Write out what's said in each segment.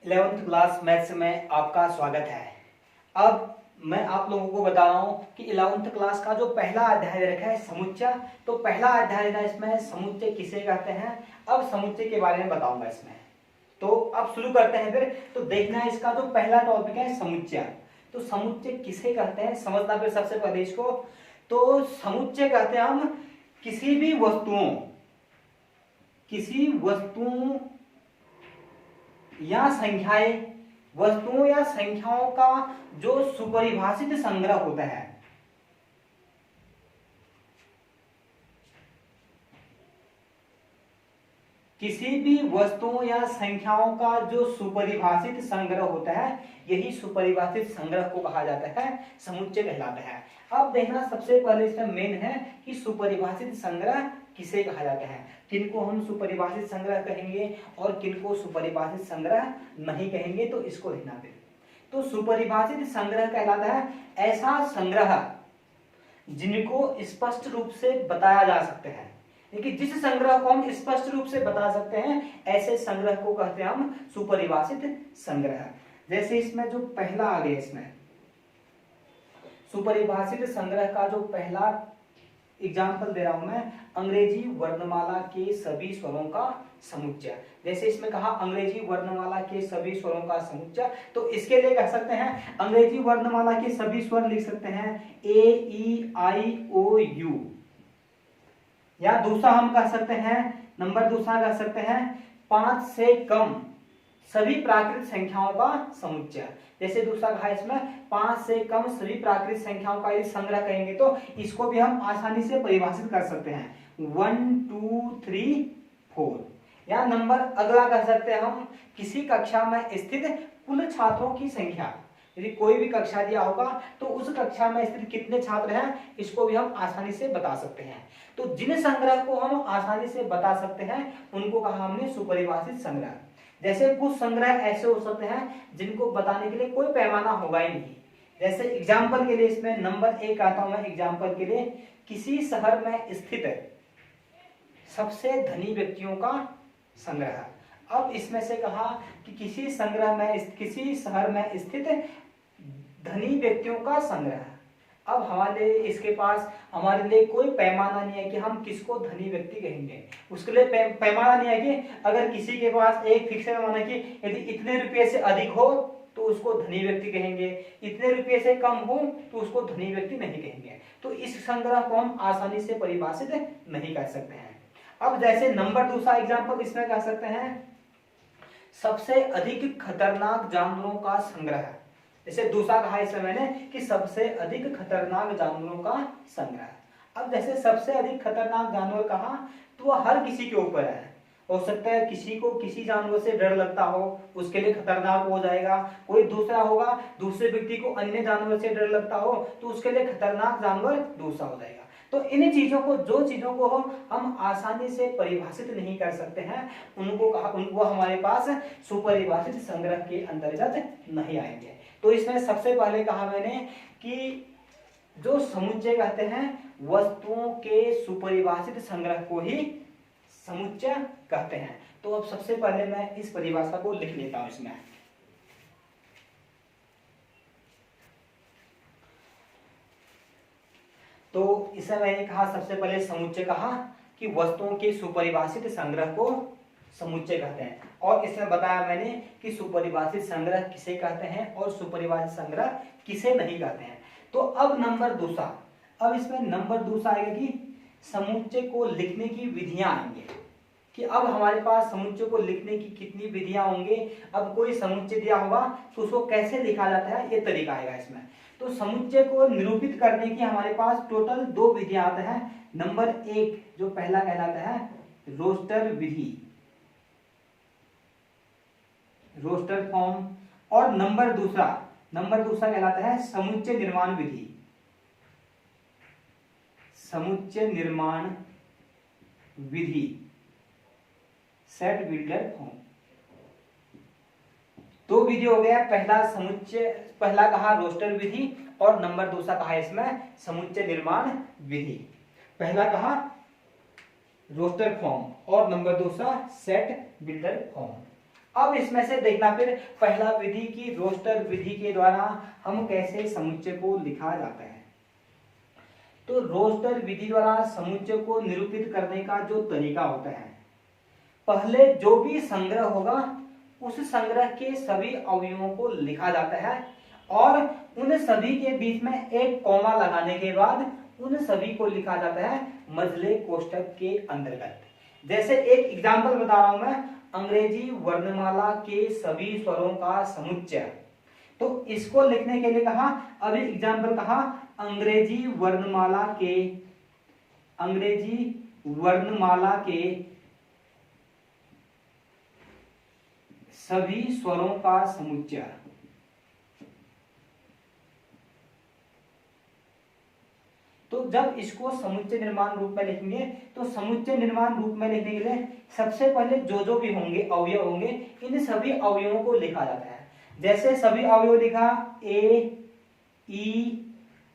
11th class maths में आपका स्वागत है। अब मैं आप लोगों को बता रहा हूँ कि 11th क्लास का जो पहला अध्याय रखा है समुच्चय, तो पहला अध्याय था इसमें समुच्चय किसे कहते हैं। अब समुच्चय के बारे में बताऊंगा इसमें। तो अब शुरू करते हैं फिर। तो देखना है इसका जो पहला टॉपिक है समुच्चय। तो समुच्चय किसे कहते हैं समझना फिर सबसे पहले इसको। तो समुच्चय कहते हैं हम किसी भी वस्तुओं या वस्तुओं या संख्याओं का जो सुपरिभाषित संग्रह होता है। किसी भी वस्तुओं या संख्याओं का जो सुपरिभाषित संग्रह होता है, यही सुपरिभाषित संग्रह को कहा जाता है, समुच्चय कहलाता है। अब देखना सबसे पहले इसमें मेन है कि सुपरिभाषित संग्रह किसे कहा जाता है, किनको हम सुपरिभाषित संग्रह कहेंगे और किनको सुपरिभाषित संग्रह नहीं कहेंगे, तो इसको देखना फिर। तो सुपरिभाषित संग्रह कहलाता है ऐसा संग्रह जिनको स्पष्ट रूप से बताया जा सकता है। देखिए, जिस संग्रह को हम स्पष्ट रूप से बता सकते हैं ऐसे संग्रह को कहते हैं हम सुपरिभाषित संग्रह। जैसे इसमें जो पहला आ गया, इसमें सुपरिभाषित संग्रह का जो पहला एग्जाम्पल दे रहा हूं मैं, अंग्रेजी वर्णमाला के सभी स्वरों का समुच्चय। जैसे इसमें कहा अंग्रेजी वर्णमाला के सभी स्वरों का समुच्चय, तो इसके लिए कह सकते हैं अंग्रेजी वर्णमाला के सभी स्वर लिख सकते हैं A E I O U, या दूसरा हम कह सकते हैं, नंबर दूसरा कह सकते हैं 5 से कम सभी प्राकृत संख्याओं का समुच्चय। जैसे दूसरा कहा इसमें 5 से कम सभी प्राकृत संख्याओं का यदि संग्रह कहेंगे तो इसको भी हम आसानी से परिभाषित कर सकते हैं 1 2 3 4। या नंबर अगला कह सकते हैं हम किसी कक्षा में स्थित कुल छात्रों की संख्या। यदि कोई भी कक्षा दिया होगा तो उस कक्षा में स्थित कितने छात्र हैं, इसको भी हम आसानी से बता सकते हैं। तो जिन संग्रह को हम आसानी से बता सकते हैं उनको कहा हमने सुपरिभाषित संग्रह। जैसे कुछ संग्रह ऐसे हो सकते हैं जिनको बताने के लिए कोई पैमाना होगा ही नहीं। जैसे एग्जाम्पल के लिए इसमें नंबर 1 आता हूं मैं एग्जाम्पल के लिए, किसी शहर में स्थित सबसे धनी व्यक्तियों का संग्रह। अब इसमें से कहा कि किसी शहर में स्थित धनी व्यक्तियों का संग्रह। अब हमारे लिए कोई पैमाना नहीं है कि हम किसको धनी व्यक्ति कहेंगे। उसके लिए पैमाना नहीं है कि अगर किसी के पास एक फिक्स पैमाना कि यदि इतने रुपये से अधिक हो तो उसको धनी व्यक्ति कहेंगे, इतने रुपये से कम हो तो उसको धनी व्यक्ति नहीं कहेंगे। तो इस संग्रह को हम आसानी से परिभाषित नहीं कर सकते हैं। अब जैसे नंबर दूसरा एग्जाम्पल इसमें कह सकते हैं सबसे अधिक खतरनाक जानवरों का संग्रह। जैसे दूसरा कहा इसमें मैंने कि सबसे अधिक खतरनाक जानवरों का संग्रह। अब जैसे सबसे अधिक खतरनाक जानवर कहा तो वह हर किसी के ऊपर है। हो सकता है किसी को किसी जानवर से डर लगता हो, उसके लिए खतरनाक हो जाएगा। कोई दूसरा होगा, दूसरे व्यक्ति को अन्य जानवर से डर लगता हो तो उसके लिए खतरनाक जानवर दूसरा हो जाएगा। तो इन जो चीजों को हम आसानी से परिभाषित नहीं कर सकते हैं उनको हमारे पास सुपरिभाषित संग्रह के अंतर्गत नहीं आएंगे। तो इसमें सबसे पहले कहा मैंने कि जो समुच्चय कहते हैं वस्तुओं के सुपरिभाषित संग्रह को ही समुच्चय कहते हैं। तो अब सबसे पहले मैं इस परिभाषा को लिख लेता हूं इसमें। तो इसे मैंने कहा सबसे पहले समुच्चय कहा कि वस्तुओं के सुपरिभाषित संग्रह को समुच्चय कहते हैं। और इसमें बताया मैंने कि सुपरिभाषित संग्रह किसे कहते हैं और सुपरिभाषित संग्रह किसे नहीं कहते हैं। तो अब इसमें नंबर दूसरा आएगा कि समुच्चय को लिखने की विधियां आएंगे कि अब हमारे पास समुच्चय को लिखने की कितनी विधियां होंगे। अब कोई समुच्चय दिया होगा तो उसको कैसे लिखा जाता है, ये तरीका आएगा इसमें। तो समुच्चय को निरूपित करने की हमारे पास टोटल 2 विधियां आते हैं। नंबर 1 जो पहला कहलाता है रोस्टर विधि, रोस्टर फॉर्म, और नंबर दूसरा कहलाता है समुच्चय निर्माण विधि, समुच्चय निर्माण विधि, सेट बिल्डर फॉर्म। 2 विधि हो गया, पहला कहा रोस्टर विधि और नंबर दूसरा कहा इसमें समुच्चय निर्माण विधि। पहला कहा रोस्टर फॉर्म और नंबर दूसरा सेट बिल्डर फॉर्म। अब इसमें से देखना फिर पहला विधि की रोस्टर विधि के द्वारा हम कैसे समुच्चय को लिखा जाता है। तो रोस्टर विधि द्वारा समुच्चय को निरूपित करने का जो तरीका होता है, पहले जो भी संग्रह होगा उस संग्रह के सभी अवयवों को लिखा जाता है और उन सभी के बीच में एक कॉमा लगाने के बाद उन सभी को लिखा जाता है मझले कोष्ठक के अंतर्गत। जैसे एक एग्जांपल बता रहा हूं मैं, अंग्रेजी वर्णमाला के सभी स्वरों का समुच्चय। तो इसको लिखने के लिए कहा, अभी एग्जांपल कहा, अंग्रेजी वर्णमाला के सभी स्वरों का समुच्चय। तो जब इसको समुच्चय निर्माण रूप में लिखेंगे तो समुच्चय निर्माण रूप में लिखने के लिए सबसे पहले जो भी होंगे अवयव होंगे, इन सभी अवयवों को लिखा जाता है। जैसे सभी अवयव लिखा ए, ई,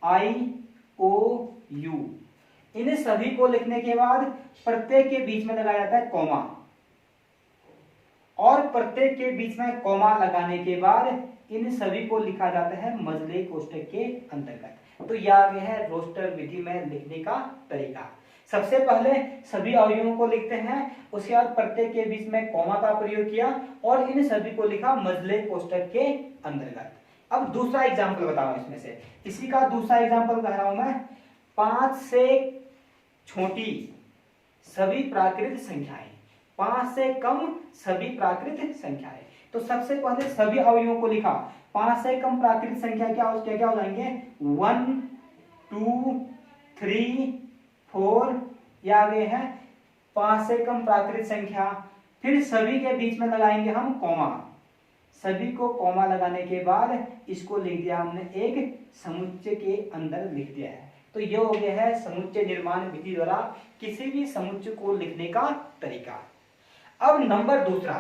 आई, ओ, यू, इन सभी को लिखने के बाद प्रत्येक के बीच में लगाया जाता है कॉमा, और प्रत्येक के बीच में कॉमा लगाने के बाद इन सभी को लिखा जाता है मझले कोष्ठक के अंतर्गत। तो यह आ गया है रोस्टर विधि में लिखने का तरीका। सबसे पहले सभी अवयवों को लिखते हैं, उसके बाद प्रत्येक के बीच में कॉमा का प्रयोग किया और इन सभी को लिखा मझले कोष्ठक के अंतर्गत। अब दूसरा एग्जाम्पल बता रहा हूं इसमें से, इसी का दूसरा एग्जाम्पल कह रहा हूं मैं, 5 से छोटी सभी प्राकृत संख्याएं, 5 से कम सभी प्राकृत संख्याएं। तो सबसे पहले सभी अवयवों को लिखा, 5 से कम प्राकृत संख्या क्या हो जाएंगे, 1, 2, 3, 4, ये आ गए हैं 5 से कम प्राकृत संख्या। फिर सभी के बीच में लगाएंगे हम कॉमा, सभी को कॉमा लगाने के बाद इसको लिख दिया हमने एक समुच्चय के अंदर लिख दिया है। तो ये हो गया है समुच्चय निर्माण विधि द्वारा किसी भी समुच्चय को लिखने का तरीका। अब नंबर दूसरा,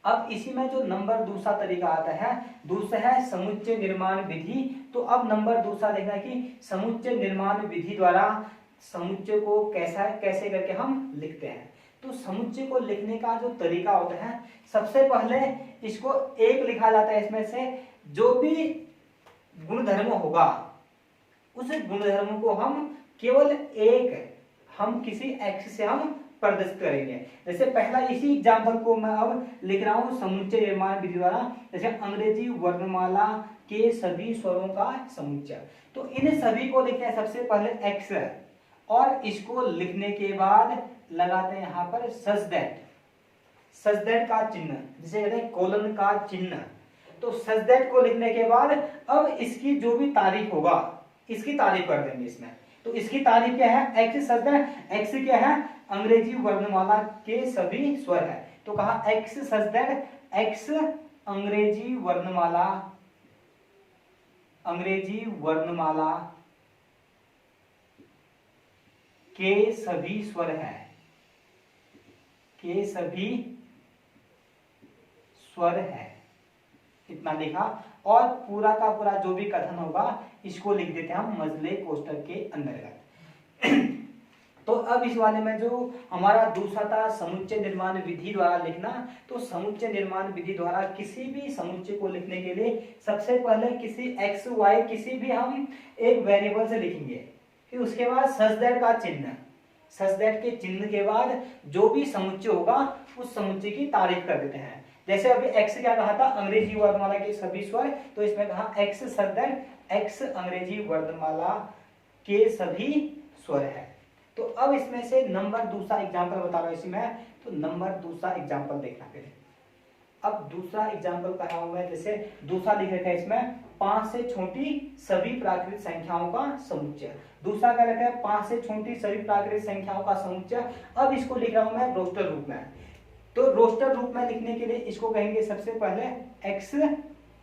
अब इसी में जो नंबर दूसरा तरीका आता है, दूसरा है समुच्चय निर्माण विधि। तो अब नंबर दूसरा देखना कि समुच्चय निर्माण विधि द्वारा समुच्चय को कैसे करके हम लिखते हैं। तो समुच्चय को लिखने का जो तरीका होता है, सबसे पहले इसको एक लिखा जाता है, इसमें से जो भी गुणधर्म होगा उस गुणधर्म को हम केवल एक हम किसी एक्स से हम प्रदर्शित करेंगे। जैसे पहला इसी एग्जाम्पल को मैं अब लिख रहा हूं समुच्चय निर्माण विधि द्वारा, जैसे अंग्रेजी वर्णमाला के सभी स्वरों का समुच्चय। तो इन सभी को लिखते हैं सबसे पहले एक्स, और इसको लिखने के बाद लगाते हैं यहाँ पर सच का चिन्ह, जिसे कहते हैं कोलन का चिन्ह। तो सच को लिखने के बाद अब इसकी जो भी तारीफ होगा इसकी तारीफ कर देंगे इसमें। तो इसकी तारीफ क्या है, एक्स सच दैट, एक्स क्या है, अंग्रेजी वर्णमाला के सभी स्वर है। तो कहा एक्स सच दैट, एक्स अंग्रेजी वर्णमाला के सभी स्वर है, के सभी स्वर है, इतना लिखा। और पूरा का पूरा जो भी कथन होगा इसको लिख देते हैं हम मझले कोष्ठक के अंतर्गत। तो अब इस वाले में जो हमारा दूसरा था समुच्चय निर्माण विधि द्वारा लिखना, तो समुच्चय निर्माण विधि द्वारा किसी भी समुच्चय को लिखने के लिए सबसे पहले किसी एक्स वाई किसी भी हम एक वेरिएबल से लिखेंगे, फिर उसके बाद सच दैट का चिन्ह, सच दैट के चिन्ह के बाद जो भी समुच्चय होगा उस समुच्चय की तारीफ कर देते हैं। जैसे अभी एक्स क्या कहा था, अंग्रेजी वर्णमाला के सभी स्वर, तो इसमें कहा एक्स सच दैट, एक्स अंग्रेजी वर्णमाला के सभी स्वर है। तो अब इसमें से नंबर दूसरा एग्जाम्पल बता रहा हूं इसी में, तो नंबर दूसरा एग्जाम्पल देखना फिर। अब दूसरा एग्जाम्पल कर रहा हूं मैं, जैसे दूसरा लिख रखा है इसमें 5 से छोटी सभी प्राकृत संख्याओं का समुच्चय। दूसरा क्या रखा है, 5 से छोटी सभी प्राकृत संख्याओं का समुच्चय। अब इसको लिख रहा हूं मैं रोस्टर रूप में। तो रोस्टर रूप में लिखने के लिए इसको कहेंगे सबसे पहले एक्स,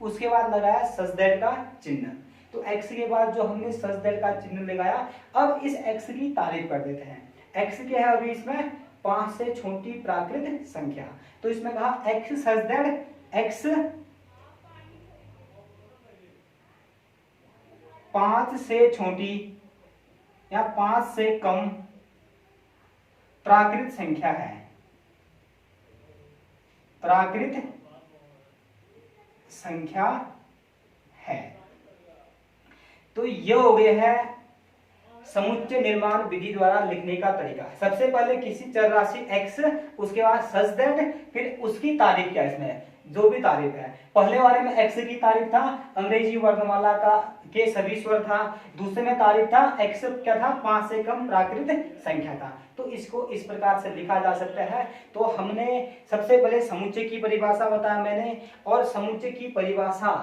उसके बाद लगाया सच दैट का चिन्ह। तो x के बाद जो हमने सच दैट का चिन्ह लगाया, अब इस x की तारीफ कर देते हैं। x क्या है अभी इसमें 5 से छोटी प्राकृत संख्या, तो इसमें कहा x सच दैट, x 5 से छोटी या 5 से कम प्राकृत संख्या है। प्राकृत संख्या है। तो ये हो गया है समुच्चय निर्माण विधि द्वारा लिखने का तरीका। सबसे पहले किसी चर राशि x, उसके बाद सच दैट, फिर उसकी तारीफ क्या इसमें जो भी तारीफ है। पहले वाले में x की तारीफ था, अंग्रेजी वर्णमाला का के सभी स्वर था। दूसरे में तारीफ था x क्या था, 5 से कम प्राकृत संख्या था। तो इसको इस प्रकार से लिखा जा सकता है। तो हमने सबसे पहले समुच्चय की परिभाषा बताया मैंने, और समुच्चय की परिभाषा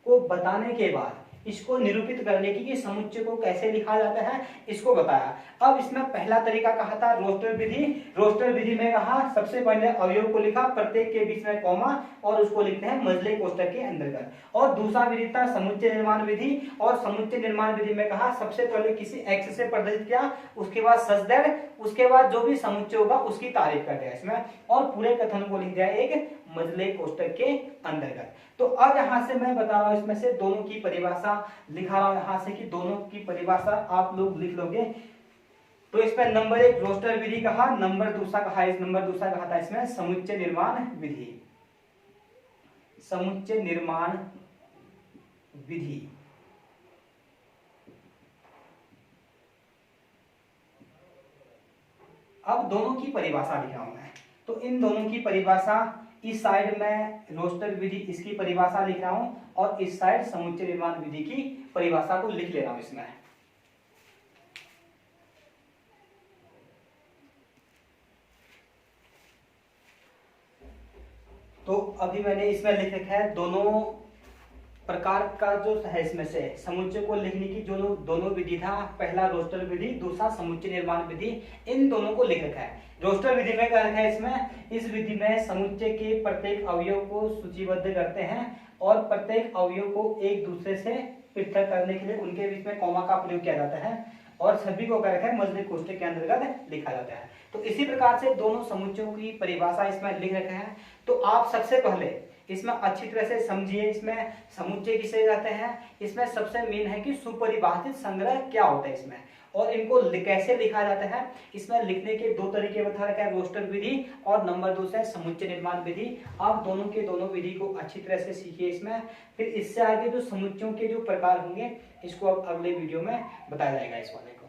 को बताने के बाद इसको निरूपित करने की कि समुच्चय को कैसे लिखा जाता है इसको बताया। अब इसमें पहला तरीका कहा था रोस्टर विधि। रोस्टर विधि में कहा सबसे पहले अवयव को लिखा, प्रत्येक के बीच में कॉमा, और उसको लिखते हैं मजले कोष्ठक के अंतर्गत। और दूसरा विधि था समुच्चय निर्माण विधि, और समुच्चय निर्माण विधि में कहा सबसे पहले किसी x से प्रदर्शित किया, उसके बाद सच दैट, उसके बाद जो भी समुच्चय होगा उसकी तारीफ कर दिया इसमें, और पूरे कथन को लिख दिया एक मजले कोष्ठक के अंतर्गत। तो अब यहां से मैं बता रहा हूं इसमें से दोनों की परिभाषा लिखा रहा हूं यहां से कि दोनों की परिभाषा आप लोग लिख लोगे। तो इसमें नंबर 1 रोस्टर विधि कहा, नंबर दूसरा कहा था इसमें समुच्चय निर्माण विधि। समुच्चय निर्माण विधि अब दोनों की परिभाषा लिख रहा हूं मैं। तो इन दोनों की परिभाषा, इस साइड में रोस्टर विधि इसकी परिभाषा लिख रहा हूं, और इस साइड समुच्चय निर्माण विधि की परिभाषा को लिख ले रहा हूं इसमें। तो अभी मैंने इसमें लिख रखा है दोनों प्रकार का जो है इसमें से समुच्चय को लिखने की जो दोनों विधि था, पहला रोस्टर विधि, दूसरा समुच्चय निर्माण विधि, इन दोनों को लिख रखा है। रोस्टर विधि में क्या रखा है इसमें, इस विधि में समुच्चय के प्रत्येक अवयव को सूचीबद्ध करते हैं, और प्रत्येक अवयव को एक दूसरे से पृथक करने के लिए उनके बीच में कॉमा का प्रयोग किया जाता है, और सभी को क्या रखा है मजले कोष्ठक के अंतर्गत लिखा जाता है। तो इसी प्रकार से दोनों समुच्चयों की परिभाषा इसमें लिख रखा है। तो आप सबसे पहले इसमें अच्छी तरह से समझिए इसमें समुच्चय किसे कहते हैं। इसमें सबसे मेन है कि सुपरिभाषित संग्रह क्या होता है इसमें, और इनको कैसे लिखा जाता है। इसमें लिखने के दो तरीके बता रखा है, रोस्टर विधि और नंबर 2 से समुच्चय निर्माण विधि। आप दोनों के दोनों विधि को अच्छी तरह से सीखिए इसमें। फिर इससे आगे जो समुच्चयों के जो प्रकार होंगे इसको अब अगले वीडियो में बताया जाएगा इस वाले को।